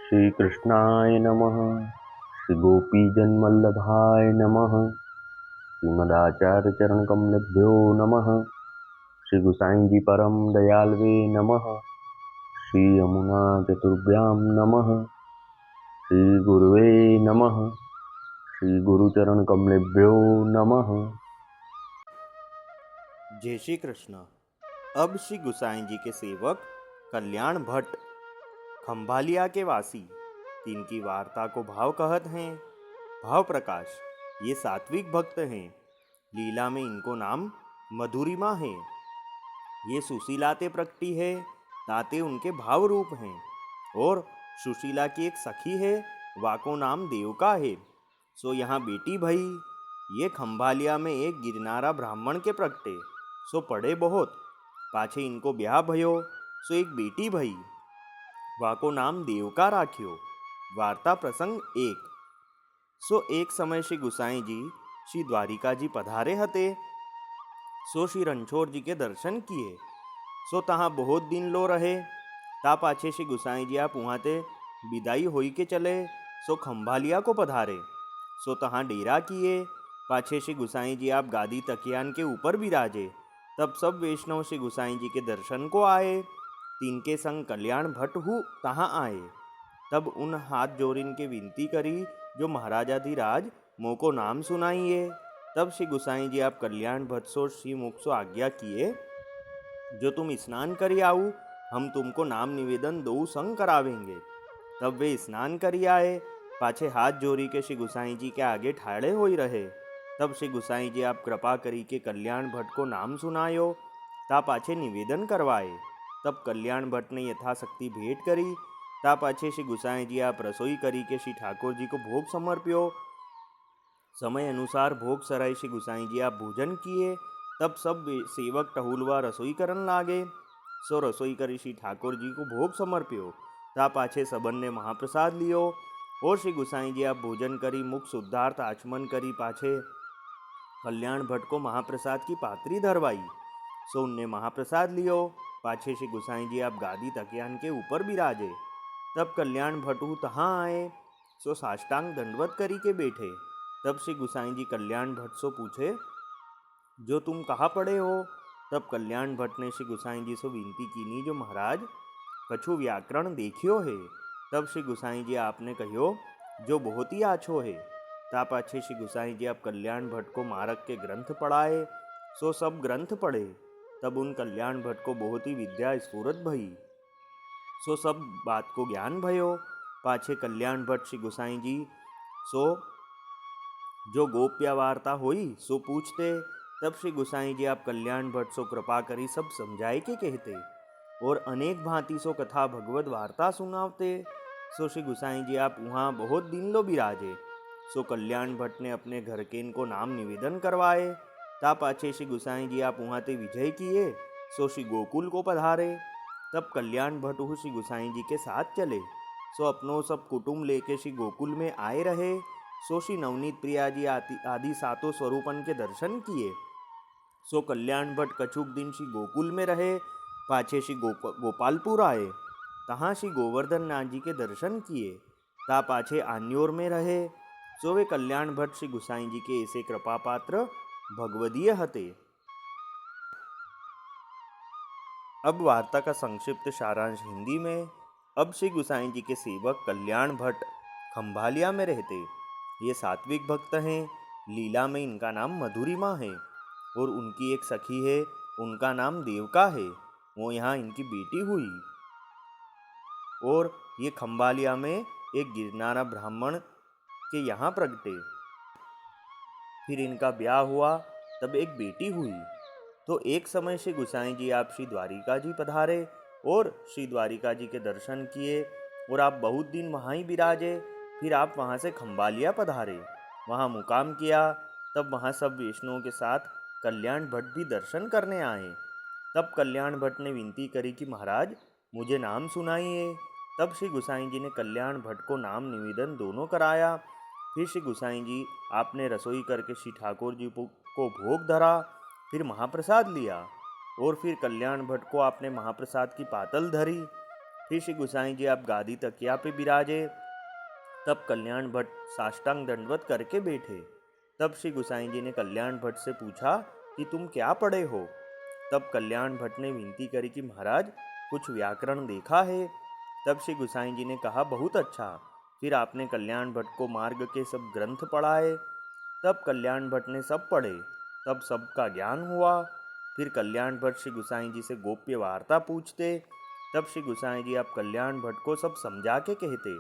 श्री कृष्णाय नमः। श्री गोपीजनवल्लभाय नमः। श्रीमदाचार्य चरण कमलेभ्यो नमः। श्री गुसाई जी परम दयालवे नमः। श्री यमुना चतुर्भ्यां नमः। श्री गुरुवे नमः। श्री गुरुचरण कमलेभ्यो नमः। जय श्री कृष्ण। अब श्री गुसाई जी के सेवक कल्याण भट्ट खंभालिया के वासी तिनकी वार्ता को भाव कहत हैं। भाव प्रकाश ये सात्विक भक्त हैं। लीला में इनको नाम मधुरिमा है। ये सुशीलाते प्रकटी है ताते उनके भाव रूप हैं। और सुशीला की एक सखी है वाको नाम देवका है। सो यहाँ बेटी भई ये खंभालिया में एक गिरनारा ब्राह्मण के प्रगटे। सो पढ़े बहुत पाछे इनको ब्याह भयो। सो एक बेटी भई वाको नाम देवका राख्यो। वार्ता प्रसंग एक। सो एक समय श्री गुसाई जी श्री द्वारिका जी पधारे हते। सो श्री रणछोड़ जी के दर्शन किए। सो तहाँ बहुत दिन लो रहे। ता पाछे श्री गुसाई जी आप वहाँ विदाई होई के चले। सो खंभालिया को पधारे। सो तहाँ डेरा किए। पाछे श्री गुसाई जी आप गादी तकियान के ऊपर विराजे। तब सब वैष्णव श्री गुसाई जी के दर्शन को आए। तिनके संग कल्याण भट्ट हु तहाँ आए। तब उन हाथ जोड़िन के विनती करी जो महाराजाधिराज मोको नाम सुनाइए। तब श्री गुसाई जी आप कल्याण भट्ट सो श्री मुख सो आज्ञा किए जो तुम स्नान करी आऊ हम तुमको नाम निवेदन दो संग करावेंगे। तब वे स्नान करी आए। पाछे हाथ जोड़ी के श्री गुसाई जी के आगे ठाड़े हो ही रहे। तब श्री गुसाई जी आप कृपा करी के कल्याण भट्ट को नाम सुनायो। ता पाछे निवेदन करवाए। तब कल्याण भट्ट ने यथाशक्ति भेंट करी। ता पाछे श्री गुसाई जी आप रसोई करी के श्री ठाकुर जी को भोग समर्प्यो। समय अनुसार भोग सराय श्री गुसाई जी आप भोजन किए। तब सब सेवक टहुलवा रसोई करन लागे। सो रसोई करी श्री ठाकुर जी को भोग समर्प्यो। ता पाछे सबन ने महाप्रसाद लियो। और श्री गुसाई जी आप भोजन करी मुख शुद्धार्थ आचमन करी पाछे कल्याण भट्ट को महाप्रसाद की पात्री धरवाई। सो उनने महाप्रसाद लियो। पाछे श्री गुसाई जी आप गादी तकियान के ऊपर बिराजे। तब कल्याण भट्टू तहाँ आए। सो साष्टांग दंडवत करी के बैठे। तब श्री गुसाई जी कल्याण भट्ट सो पूछे जो तुम कहाँ पड़े हो। तब कल्याण भट्ट ने श्री गुसाई जी से विनती कीनी जो महाराज कछु व्याकरण देखियो है। तब श्री गुसाई जी आपने कहियो जो बहुत ही आछो है। ता पाछे श्री गुसाई जी आप कल्याण भट्ट को मारक के ग्रंथ पढ़ाए। सो सब ग्रंथ पढ़े। तब उन कल्याण भट्ट को बहुत ही विद्या स्फुरत भई। सो सब बात को ज्ञान भयो। पाछे कल्याण भट्ट श्री गुसाई जी सो जो गोप्य वार्ता हुई सो पूछते। तब श्री गुसाई जी आप कल्याण भट्ट सो कृपा करी सब समझाए के कहते। और अनेक भांति सो कथा भगवत वार्ता सुनावते। सो श्री गुसाई जी आप वहाँ बहुत दिन लो बिराजे। सो कल्याण भट्ट ने अपने घर के इनको नाम निवेदन करवाए। ता पाछे श्री गुसाई जी आप वहाँ ते विजय किए। सो श्री गोकुल को पधारे। तब कल्याण भट्ट श्री गुसाई जी के साथ चले। सो अपनों सब कुटुंब लेके श्री गोकुल में आए रहे। सो श्री नवनीत प्रिया जी आदि सातों स्वरूपन के दर्शन किए। सो कल्याण भट्ट कछुक दिन श्री गोकुल में रहे। पाछे श्री गोपालपुर आए। तहाँ श्री गोवर्धन नाथ जी के दर्शन किए। ता पाछे आन्योर में रहे। सो वे कल्याण भट्ट श्री गुसाई जी के ऐसे कृपा पात्र भगवदीय हते। अब वार्ता का संक्षिप्त सारांश हिंदी में। अब श्री गुसाई जी के सेवक कल्याण भट्ट खंभालिया में रहते। ये सात्विक भक्त हैं। लीला में इनका नाम मधुरिमा है। और उनकी एक सखी है उनका नाम देवका है। वो यहाँ इनकी बेटी हुई। और ये खंभालिया में एक गिरनारा ब्राह्मण के यहाँ प्रगटे। फिर इनका ब्याह हुआ। तब एक बेटी हुई। तो एक समय श्री गुसाई जी आप श्री द्वारिका जी पधारे। और श्री द्वारिका जी के दर्शन किए। और आप बहुत दिन वहाँ ही बिराजे। फिर आप वहाँ से खंभालिया पधारे। वहाँ मुकाम किया। तब वहाँ सब वैष्णवों के साथ कल्याण भट्ट भी दर्शन करने आए। तब कल्याण भट्ट ने विनती करी कि महाराज मुझे नाम सुनाइए। तब श्री गुसाई जी ने कल्याण भट्ट को नाम निवेदन दोनों कराया। फिर श्री गुसाई जी आपने रसोई करके श्री ठाकुर जी को भोग धरा। फिर महाप्रसाद लिया। और फिर कल्याण भट्ट को आपने महाप्रसाद की पातल धरी। फिर श्री गुसाई जी आप गादी तकिया पे बिराजे। तब कल्याण भट्ट साष्टांग दंडवत करके बैठे। तब श्री गुसाई जी ने कल्याण भट्ट से पूछा कि तुम क्या पढ़े हो। तब कल्याण भट्ट ने विनती करी कि महाराज कुछ व्याकरण देखा है। तब श्री गुसाई जी ने कहा बहुत अच्छा। फिर आपने कल्याण भट्ट को मार्ग के सब ग्रंथ पढ़ाए। तब कल्याण भट्ट ने सब पढ़े। तब सबका ज्ञान हुआ। फिर कल्याण भट्ट श्री गुसाई जी से गोप्य वार्ता पूछते। तब श्री गुसाई जी आप कल्याण भट्ट को सब समझा के कहते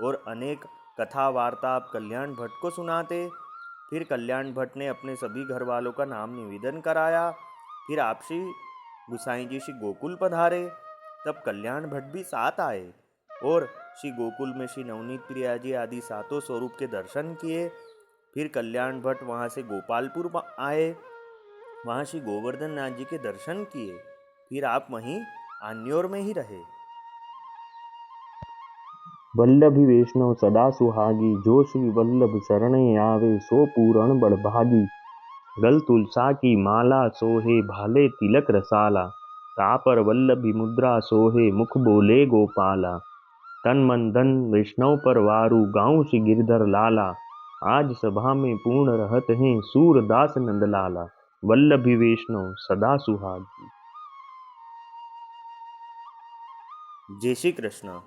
और अनेक कथा वार्ता आप कल्याण भट्ट को सुनाते। फिर कल्याण भट्ट ने अपने सभी घर वालों का नाम निवेदन कराया। फिर आप श्री गुसाई जी श्री गोकुल पधारे। तब कल्याण भट्ट भी साथ आए और श्री गोकुल में श्री नवनीत प्रिया जी आदि सातों स्वरूप के दर्शन किए। फिर कल्याण भट्ट वहाँ से गोपालपुर आए, वहाँ श्री गोवर्धन नाथ जी के दर्शन किए। फिर आप वहीं आन्योर में ही रहे। वल्लभी वैष्णव सदा सुहागी, जो श्री वल्लभ शरणे आवे सो पूरण बड़भागी। गल तुलसा की माला सोहे, भाले तिलक रसाला। तापर वल्लभी मुद्रा सोहे, मुख बोले गोपाला। तन मन धन वैष्णव पर वारू, गाँव श्री गिरधर लाला। आज सभा में पूर्ण रहत हैं, सूरदास नंदलाला। वल्लभी वैष्णव सदा सुहागी। जय श्री कृष्ण।